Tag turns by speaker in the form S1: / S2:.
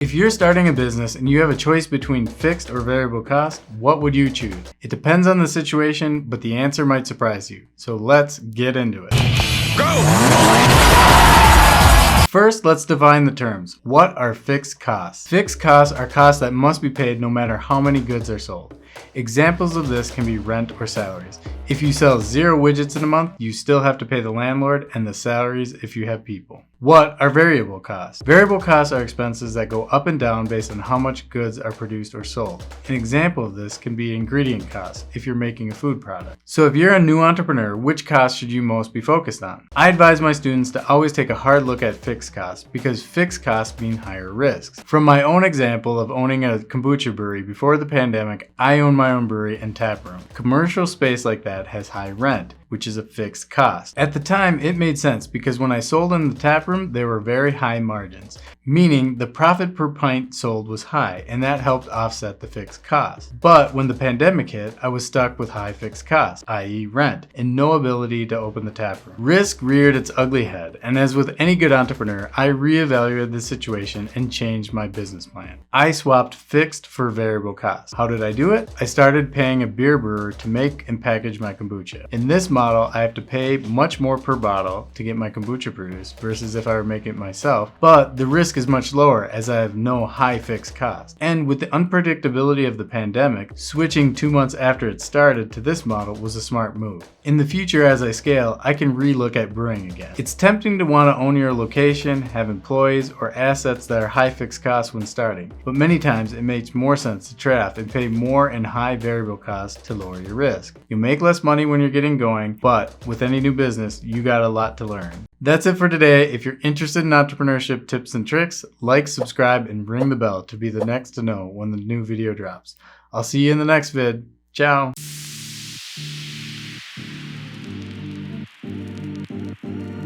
S1: If you're starting a business and you have a choice between fixed or variable cost, what would you choose? It depends on the situation, but the answer might surprise you. So let's get into it. First, let's define the terms. What are fixed costs? Fixed costs are costs that must be paid no matter how many goods are sold. Examples of this can be rent or salaries. If you sell 0 widgets in a month, you still have to pay the landlord and the salaries if you have people. What are variable costs? Variable costs are expenses that go up and down based on how much goods are produced or sold. An example of this can be ingredient costs if you're making a food product. So if you're a new entrepreneur, which costs should you most be focused on? I advise my students to always take a hard look at fixed costs because fixed costs mean higher risks. From my own example of owning a kombucha brewery before the pandemic, I own my own brewery and tap room. Commercial space like that has high rent, which is a fixed cost. At the time, it made sense because when I sold in the tap room, there were very high margins, meaning the profit per pint sold was high, and that helped offset the fixed cost. But when the pandemic hit, I was stuck with high fixed costs, i.e. rent, and no ability to open the tap room. Risk reared its ugly head, and as with any good entrepreneur, I reevaluated the situation and changed my business plan. I swapped fixed for variable costs. How did I do it? I started paying a beer brewer to make and package my kombucha. In this model, I have to pay much more per bottle to get my kombucha produced versus if I were making it myself, but the risk is much lower as I have no high fixed cost. And with the unpredictability of the pandemic, switching 2 months after it started to this model was a smart move. In the future, as I scale, I can relook at brewing again. It's tempting to want to own your location, have employees, or assets that are high fixed costs when starting, but many times it makes more sense to trade off and pay more in high variable costs to lower your risk. You'll make less money when you're getting going, but with any new business, you got a lot to learn. That's it for today. If you're interested in entrepreneurship tips and tricks, like, subscribe, and ring the bell to be the next to know when the new video drops. I'll see you in the next vid. Ciao.